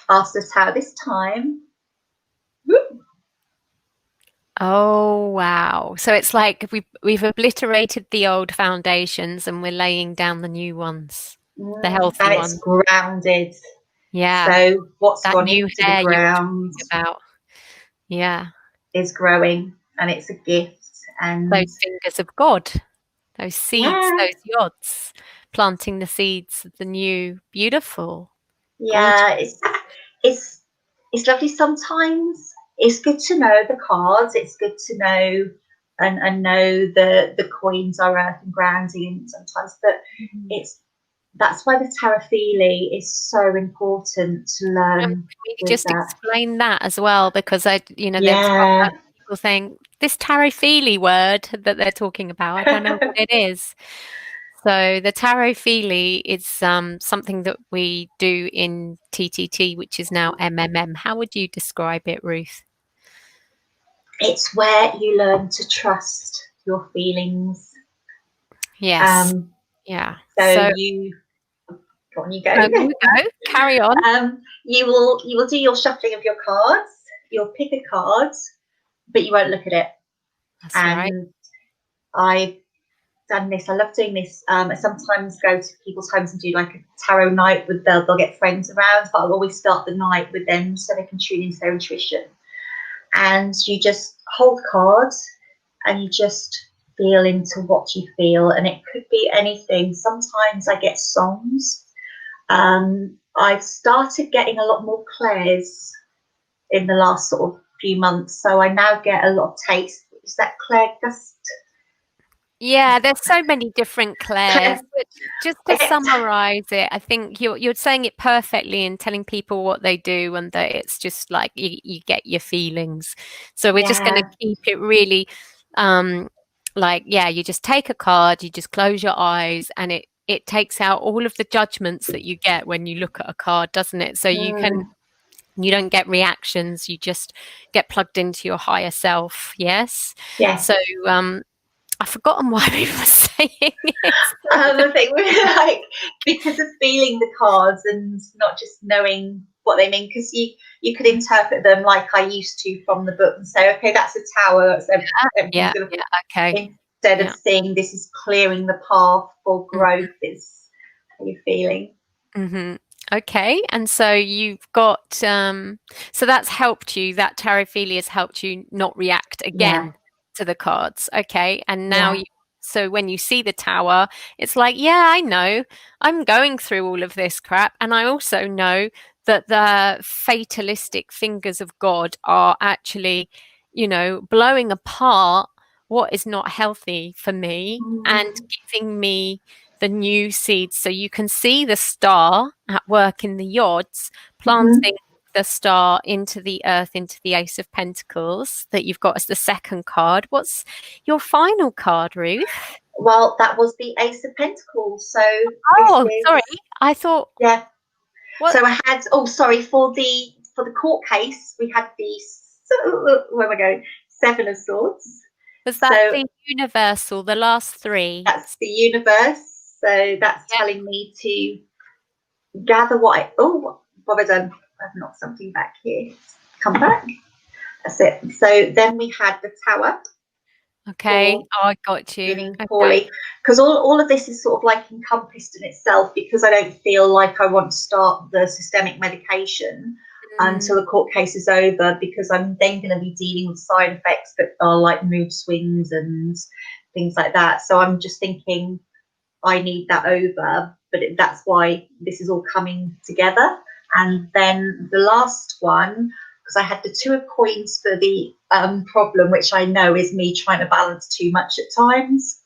Speaker 2: After the tower this time, whoop,
Speaker 1: Oh wow. So it's like we've obliterated the old foundations and we're laying down the new ones, the healthy
Speaker 2: and it's
Speaker 1: ones.
Speaker 2: grounded.
Speaker 1: Yeah.
Speaker 2: So what's
Speaker 1: That
Speaker 2: gone
Speaker 1: new
Speaker 2: into the
Speaker 1: hair you were
Speaker 2: ground?
Speaker 1: talking about. Yeah.
Speaker 2: is growing, and it's a gift. And
Speaker 1: those fingers of God, those seeds,
Speaker 2: yeah,
Speaker 1: those yods, planting the seeds of the new. Beautiful. Gorgeous.
Speaker 2: yeah, it's it's lovely. Sometimes it's good to know the cards. It's good to know and know the coins are earth and grounding sometimes, but it's that's why the tarot is so important to learn
Speaker 1: Maybe
Speaker 2: with
Speaker 1: just
Speaker 2: that.
Speaker 1: explain that as well, because there's
Speaker 2: Yeah.
Speaker 1: people saying this tarot word that they're talking about. I don't know what it is. So the tarot is something that we do in TTT, which is now MMM. How would you describe it, Ruth?
Speaker 2: It's where you learn to trust your feelings.
Speaker 1: Yes. Yeah.
Speaker 2: So
Speaker 1: So
Speaker 2: you go on, you go.
Speaker 1: you go. Carry on.
Speaker 2: You will do your shuffling of your cards. You'll pick a card, but you won't look at it.
Speaker 1: That's right.
Speaker 2: And I've done this. I love doing this. I sometimes go to people's homes and do like a tarot night with they'll get friends around, but I'll always start the night with them so they can tune into their intuition. And you just hold cards and you just feel into what you feel, and it could be anything. Sometimes I get songs. I've started getting a lot more clairs in the last sort of few months, so I now get a lot of taste. Is that Claire Gust?
Speaker 1: Yeah, there's so many different Claires.
Speaker 2: Claire,
Speaker 1: But just to summarize it, I think you're saying it perfectly and telling people what they do, and that it's just like you get your feelings. So we're just going to
Speaker 2: yeah,
Speaker 1: keep it really you just take a card, you just close your eyes, and it takes out all of the judgments that you get when you look at a card, doesn't it? So you don't get reactions, you just get plugged into your higher self. Yes.
Speaker 2: yes.
Speaker 1: So I've forgotten why we were saying it.
Speaker 2: I think we're like, because of feeling the cards and not just knowing what they mean, because you could interpret them like I used to from the book and say, okay, that's a tower, so everything's going to,
Speaker 1: Okay.
Speaker 2: instead of seeing this is clearing the path for growth,
Speaker 1: Mm-hmm.
Speaker 2: is how you're feeling.
Speaker 1: Mm-hmm. Okay, and so you've got so that's helped you. That tarot has helped you not react
Speaker 2: Yeah,
Speaker 1: again to the cards. Okay, and now
Speaker 2: yeah.
Speaker 1: so when you see the tower, it's like, yeah, I know I'm going through all of this crap, and I also know that the fatalistic fingers of God are actually, blowing apart what is not healthy for me and giving me the new seeds. So you can see the star at work in the yods,
Speaker 2: Mm-hmm.
Speaker 1: planting the star into the earth, into the Ace of Pentacles that you've got as the second card. What's your final card, Ruth?
Speaker 2: Well, that was the Ace of Pentacles. So this
Speaker 1: Oh, sorry.
Speaker 2: is,
Speaker 1: I thought,
Speaker 2: yeah.
Speaker 1: what
Speaker 2: So I had, sorry, for the court case, we had the, where am I going? Seven of Swords.
Speaker 1: was that?
Speaker 2: So
Speaker 1: The universal, the last three?
Speaker 2: that's the universe. So that's
Speaker 1: Yeah.
Speaker 2: telling me to gather what have I done? I've knocked something back here. Come back. That's it. So then we had the tower
Speaker 1: Okay.
Speaker 2: for
Speaker 1: Oh, I got you.
Speaker 2: feeling
Speaker 1: Okay.
Speaker 2: poorly, because all of this is sort of like encompassed in itself, because I don't feel like I want to start the systemic medication until the court case is over, because I'm then going to be dealing with side effects that are like mood swings and things like that. So I'm just thinking I need that over, but that's why this is all coming together. And then the last one, because I had the Two of Coins for the problem, which I know is me trying to balance too much at times.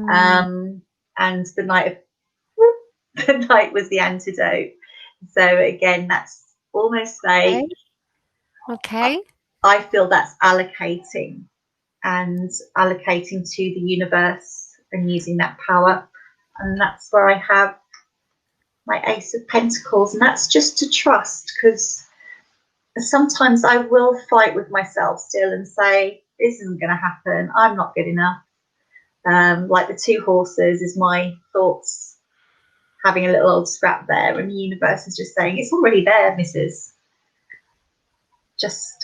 Speaker 2: And the Knight of the Knight was the antidote. So again, that's almost like
Speaker 1: Okay.
Speaker 2: I feel that's allocating to the universe and using that power. And that's where I have my Ace of Pentacles, and that's just to trust, because sometimes I will fight with myself still and say, this isn't going to happen, I'm not good enough. Like the Two Horses is my thoughts having a little old scrap there, and the universe is just saying, it's already there, Mrs. Just,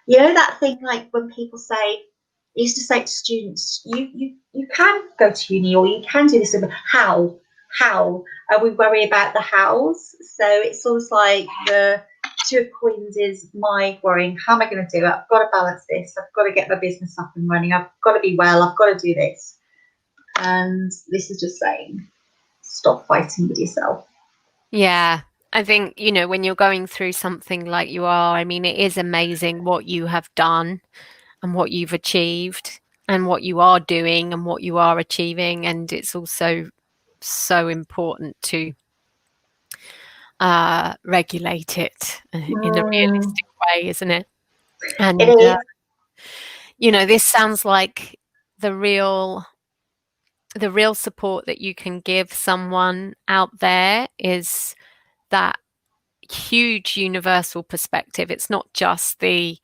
Speaker 2: that thing like when people say, I used to say to students, you can go to uni, or you can do this, how, and we worry about the hows. So it's almost like the two of coins is my worrying. How am I going to do it? I've got to balance this. I've got to get my business up and running. I've got to be well. I've got to do this. And this is just saying, stop fighting with yourself.
Speaker 1: Yeah. I think, you know, when you're going through something like you are, I mean, it is amazing what you have done and what you've achieved and what you are doing and what you are achieving. And it's also so important to regulate it in a realistic way, isn't it?
Speaker 2: It
Speaker 1: And,
Speaker 2: is.
Speaker 1: you know, this sounds like the real support that you can give someone out there is that huge universal perspective. It's not just the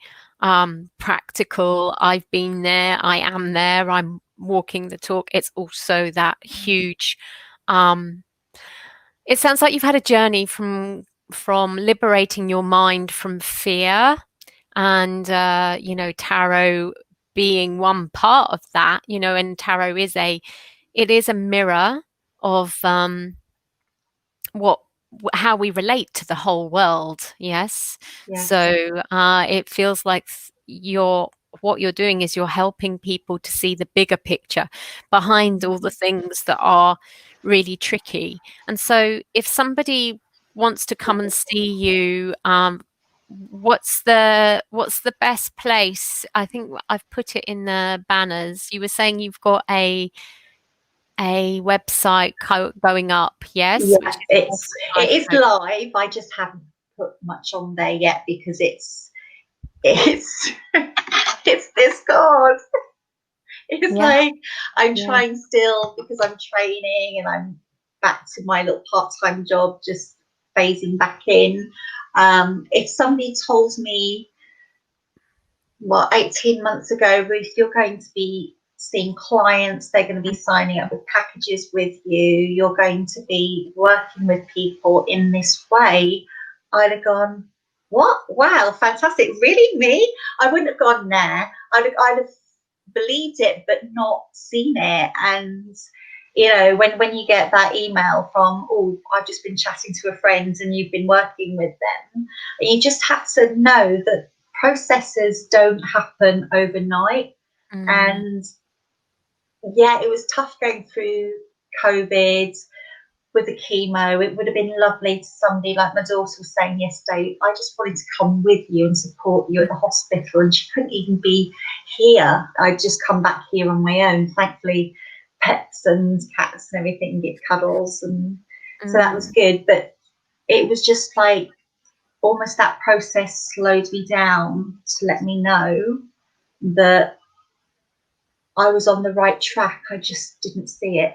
Speaker 1: practical, I've been there, I am there, I'm walking the talk. It's also that huge it sounds like you've had a journey from liberating your mind from fear, and you know, tarot being one part of that. You know, and tarot is a mirror of what how we relate to the whole world. Yes. So it feels like what you're doing is you're helping people to see the bigger picture behind all the things that are really tricky. And so if somebody wants to come and see you, what's the best place? I think I've put it in the banners. You were saying you've got a website going up, yes?
Speaker 2: Yeah, it is live. I just haven't put much on there yet because it's it's this card. It's like I'm trying still because I'm training and I'm back to my little part-time job, just phasing back in. If somebody told me, 18 months ago, Ruth, you're going to be seeing clients, they're going to be signing up with packages with you, you're going to be working with people in this way, I'd have gone, what? Wow, fantastic. Really? Me? I wouldn't have gone there. I'd have believed it but not seen it. And you know, when you get that email from, oh, I've just been chatting to a friend and you've been working with them, you just have to know that processes don't happen overnight. And yeah, it was tough going through COVID with the chemo. It would have been lovely to somebody like my daughter was saying yesterday, I just wanted to come with you and support you at the hospital, and she couldn't even be here. I'd just come back here on my own. Thankfully, pets and cats and everything get cuddles, and so that was good. But it was just like almost that process slowed me down to let me know that I was on the right track. I just didn't see it.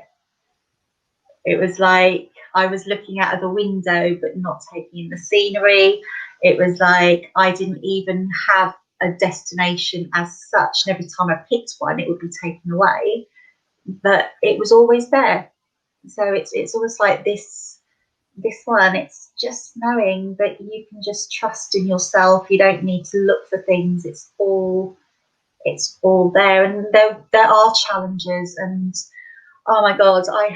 Speaker 2: It was like I was looking out of the window but not taking in the scenery. It was like I didn't even have a destination as such, and every time I picked one it would be taken away, but it was always there. So it's almost like this one, it's just knowing that you can just trust in yourself. You don't need to look for things. It's all there. And there are challenges, and oh my god, I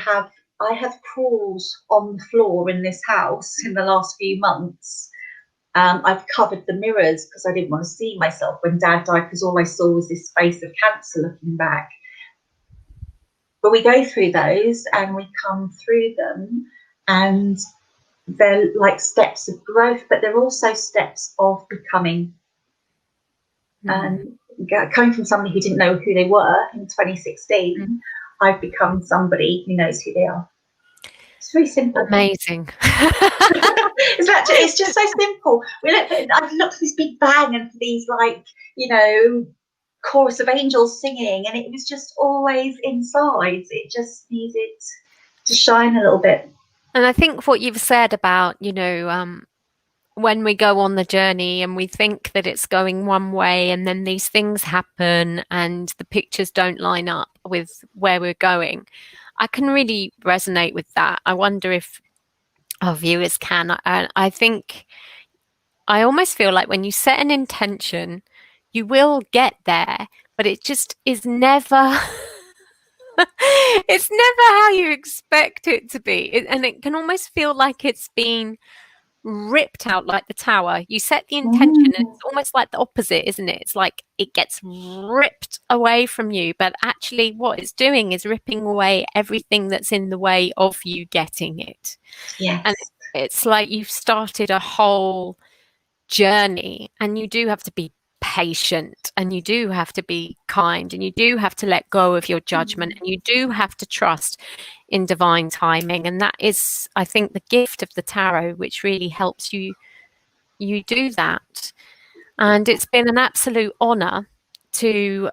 Speaker 2: have crawled on the floor in this house in the last few months. I've covered the mirrors because I didn't want to see myself when Dad died, because all I saw was this face of cancer looking back. But we go through those and we come through them, and they're like steps of growth, but they're also steps of becoming. And coming from somebody who didn't know who they were in 2016, I've become somebody who knows who they are. It's very simple.
Speaker 1: Amazing.
Speaker 2: It's just so simple. I've looked at this big bang and these, like, you know, chorus of angels singing, and it was just always inside. It just needed to shine a little bit.
Speaker 1: And I think what you've said about, you know, when we go on the journey and we think that it's going one way, and then these things happen and the pictures don't line up with where we're going, I can really resonate with that. I wonder if our viewers can. I think I almost feel like when you set an intention, you will get there, but it just is never it's never how you expect it to be. And it can almost feel like it's been ripped out like the tower. You set the intention, and it's almost like the opposite, isn't it? It's like it gets ripped away from you, but actually what it's doing is ripping away everything that's in the way of you getting it.
Speaker 2: Yes.
Speaker 1: And it's like you've started a whole journey, and you do have to be patient, and you do have to be kind, and you do have to let go of your judgment, and you do have to trust in divine timing. And that is, I think, the gift of the tarot, which really helps you do that. And it's been an absolute honor to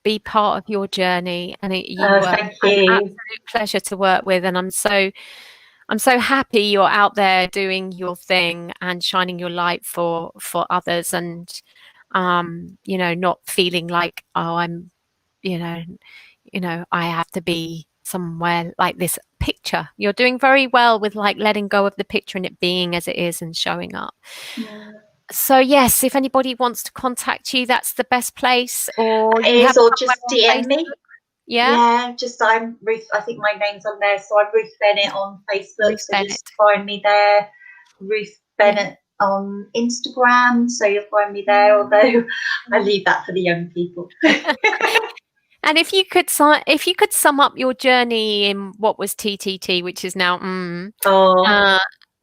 Speaker 1: be part of your journey, and you were
Speaker 2: Thank
Speaker 1: an
Speaker 2: you.
Speaker 1: absolute pleasure to work with. And I'm so happy you're out there doing your thing and shining your light for others, and not feeling like, oh, I'm I have to be somewhere like this picture. You're doing very well with like letting go of the picture and it being as it is and showing up. So yes, if anybody wants to contact you, that's the best place. Or you have
Speaker 2: or just DM me.
Speaker 1: Yeah,
Speaker 2: just I'm Ruth. I think my name's on there, so I'm Ruth Bennett on Facebook.
Speaker 1: Ruth
Speaker 2: So
Speaker 1: Bennett.
Speaker 2: just find me there. Ruth Bennett on Instagram, so you'll find me there. Although I leave that for the young people.
Speaker 1: And if you could sum up your journey in what was TTT, which is now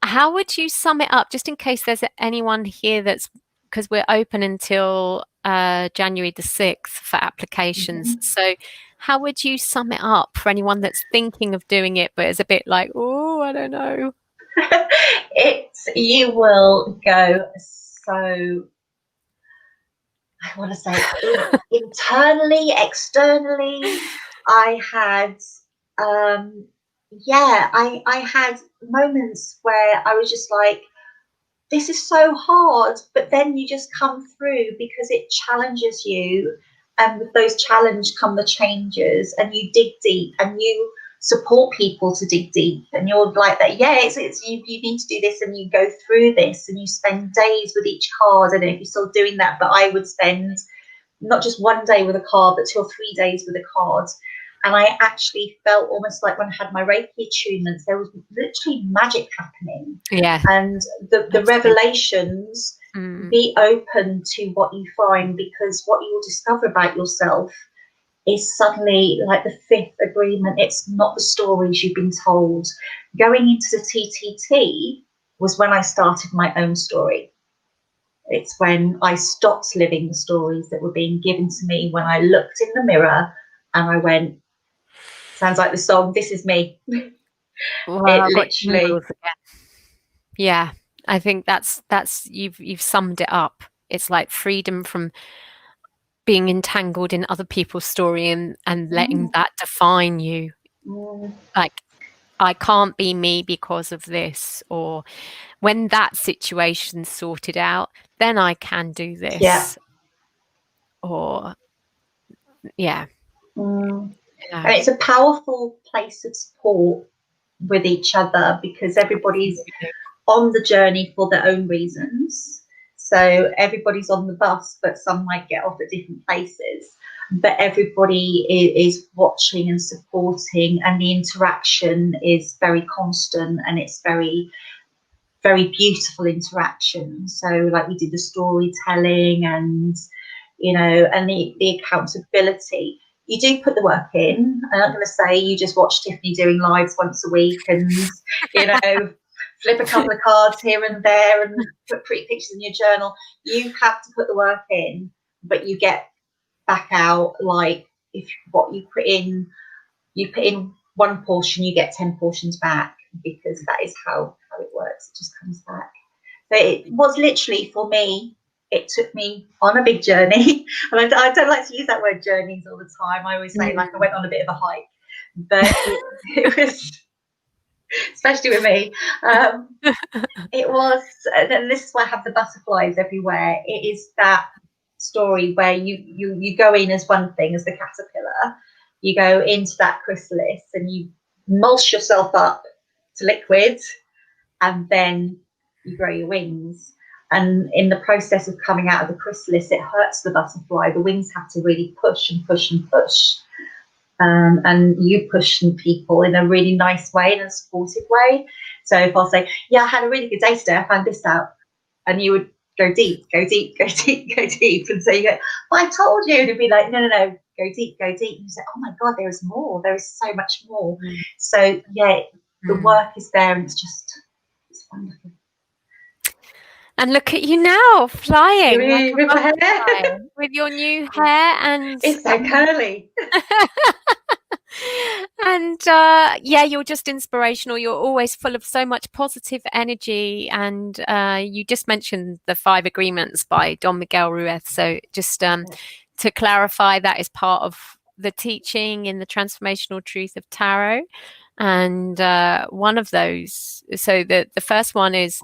Speaker 1: how would you sum it up, just in case there's anyone here because we're open until January the 6th for applications. So how would you sum it up for anyone that's thinking of doing it but is a bit like, oh, I don't know?
Speaker 2: You will go so, I want to say, internally, externally. I had I had moments where I was just like, this is so hard, but then you just come through because it challenges you, and with those challenges come the changes, and you dig deep and you support people to dig deep, and you're like that, it's you need to do this, and you go through this and you spend days with each card. I don't know if you're still doing that, but I would spend not just one day with a card, but 2 or 3 days with a card. And I actually felt almost like when I had my Reiki attunements, there was literally magic happening.
Speaker 1: Yeah.
Speaker 2: And the revelations, be open to what you find, because what you'll discover about yourself is suddenly like the fifth agreement. It's not the stories you've been told. Going into the TTT was when I started my own story. It's when I stopped living the stories that were being given to me, when I looked in the mirror and I went, sounds like the song, "This Is Me."
Speaker 1: Well,
Speaker 2: It literally.
Speaker 1: Yeah, I think that's you've summed it up. It's like freedom from being entangled in other people's story and letting that define you. Like, I can't be me because of this, or when that situation's sorted out, then I can do this.
Speaker 2: Yeah.
Speaker 1: Or
Speaker 2: And it's a powerful place of support with each other, because everybody's on the journey for their own reasons. So everybody's on the bus, but some might get off at different places. But everybody is watching and supporting, and the interaction is very constant, and it's very, very beautiful interaction. So like we did the storytelling, and and the accountability. You do put the work in. I'm not going to say you just watch Tiffany doing lives once a week and flip a couple of cards here and there and put pretty pictures in your journal. You have to put the work in, but you get back out. Like, if what you put in one portion, you get 10 portions back, because that is how it works. It just comes back. So it was literally, for me, it took me on a big journey. And I don't like to use that word journeys all the time. I always say like I went on a bit of a hike, but it was, especially with me, it was, and this is why I have the butterflies everywhere. It is that story where you go in as one thing, as the caterpillar. You go into that chrysalis and you mulch yourself up to liquid, and then you grow your wings. And in the process of coming out of the chrysalis, it hurts the butterfly. The wings have to really push and push and push. And you push people in a really nice way, in a supportive way. So if I'll say, yeah, I had a really good day today, I found this out, and you would go deep, go deep, go deep, go deep, and so you go, but I told you, and it'd be like, no, go deep, go deep. And you say, oh my God, there is more, there is so much more. So yeah, the work is there, and it's wonderful.
Speaker 1: And look at you now, flying like
Speaker 2: with my hair,
Speaker 1: with your new hair, and
Speaker 2: it's so curly.
Speaker 1: And yeah, you're just inspirational. You're always full of so much positive energy. And you just mentioned the 5 Agreements by Don Miguel Ruiz. So just to clarify, that is part of the teaching in the Transformational Truth of Tarot. And one of those, so the first one is,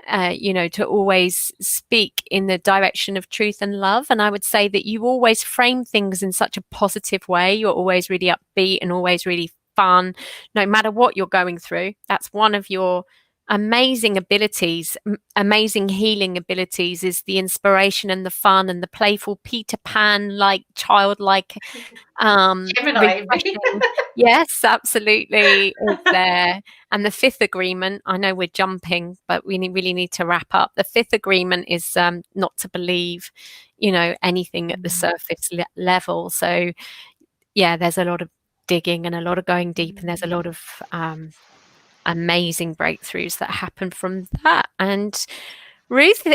Speaker 1: to always speak in the direction of truth and love. And I would say that you always frame things in such a positive way. You're always really upbeat and always really fun, no matter what you're going through. That's one of your amazing abilities, amazing healing abilities, is the inspiration and the fun and the playful Peter Pan, like childlike, yes, absolutely, is there. And the 5th agreement, I know we're jumping, but we really need to wrap up. The 5th agreement is not to believe, anything at the surface level. So yeah, there's a lot of digging and a lot of going deep, and there's a lot of amazing breakthroughs that happen from that. And Ruth,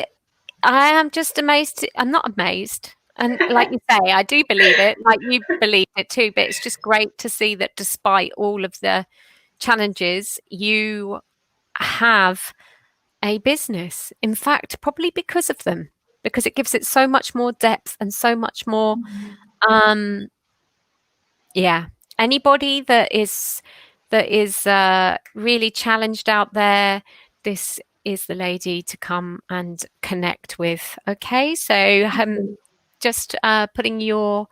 Speaker 1: I am just amazed. I'm not amazed. And like you say, I do believe it, like you believe it too, but it's just great to see that despite all of the challenges, you have a business. In fact, probably because of them, because it gives it so much more depth and so much more, anybody that is really challenged out there, this is the lady to come and connect with. Okay, so just putting yours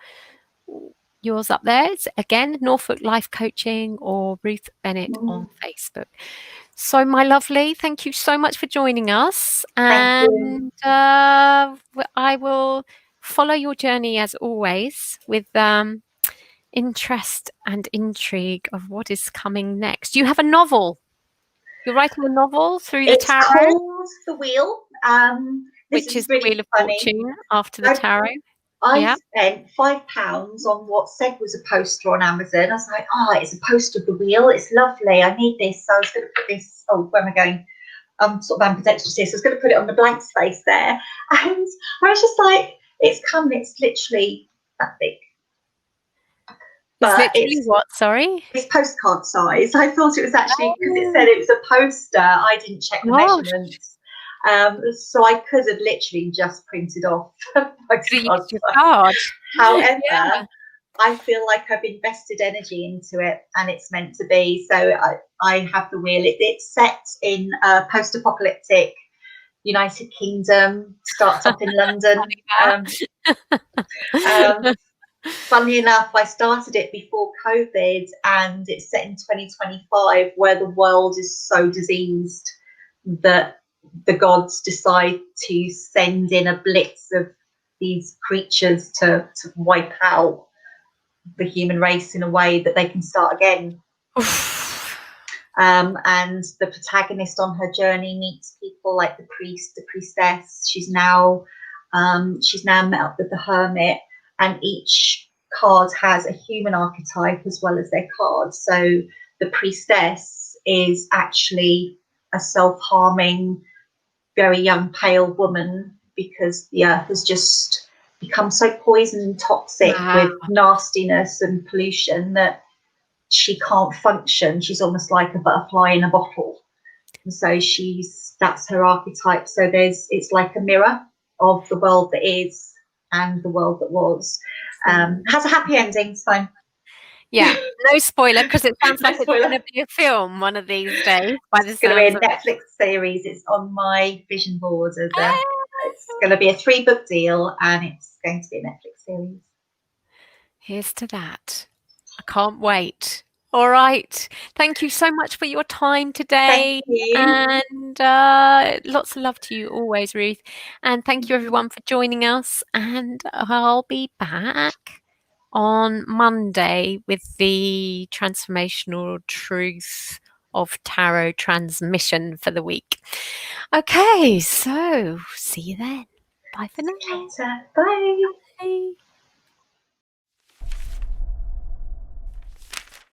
Speaker 1: up there. It's, again, Norfolk Life Coaching or Ruth Bennett on Facebook. So my lovely, thank you so much for joining us, and I will follow your journey as always with interest and intrigue of what is coming next. You have a novel. You're writing a novel through the tarot.
Speaker 2: It's called The Wheel.
Speaker 1: Which is
Speaker 2: really
Speaker 1: the Wheel of
Speaker 2: funny.
Speaker 1: Fortune after the tarot.
Speaker 2: I spent £5 on what said was a poster on Amazon. I was like, it's a poster of the wheel. It's lovely. I need this. So I was going to put this. Oh, where am I going? Sort of ambidextrous here. So I was going to put it on the blank space there. And I was just like, it's come. It's literally that big.
Speaker 1: But it's what? Sorry?
Speaker 2: It's postcard size. I thought it was actually, because it said it was a poster. I didn't check the measurements. So I could have literally just printed off postcard size. However, I feel like I've invested energy into it, and it's meant to be. So I have the wheel. It's set in post-apocalyptic United Kingdom. Starts off in London. Funnily enough, I started it before COVID, and it's set in 2025, where the world is so diseased that the gods decide to send in a blitz of these creatures to wipe out the human race in a way that they can start again. And the protagonist on her journey meets people like the priest, the priestess. She's now met up with the hermit, and each card has a human archetype as well as their card. So the priestess is actually a self-harming, very young, pale woman, because the earth has just become so poisoned and toxic with nastiness and pollution that she can't function. She's almost like a butterfly in a bottle. And so that's her archetype. So it's like a mirror of the world that is and the world that was. Has a happy ending. It's fine.
Speaker 1: Yeah, no spoiler, because it sounds like it's going to be a film one of these days.
Speaker 2: It's going to be a Netflix series. It's on my vision board. It's going to be a 3-book deal, and it's going to be a Netflix series.
Speaker 1: Here's to that. I can't wait. All right. Thank you so much for your time today.
Speaker 2: Thank you.
Speaker 1: And lots of love to you always, Ruth. And thank you, everyone, for joining us. And I'll be back on Monday with the Transformational Truth of tarot transmission for the week. Okay, so see you then. Bye for now.
Speaker 2: Later. Bye.
Speaker 1: Bye.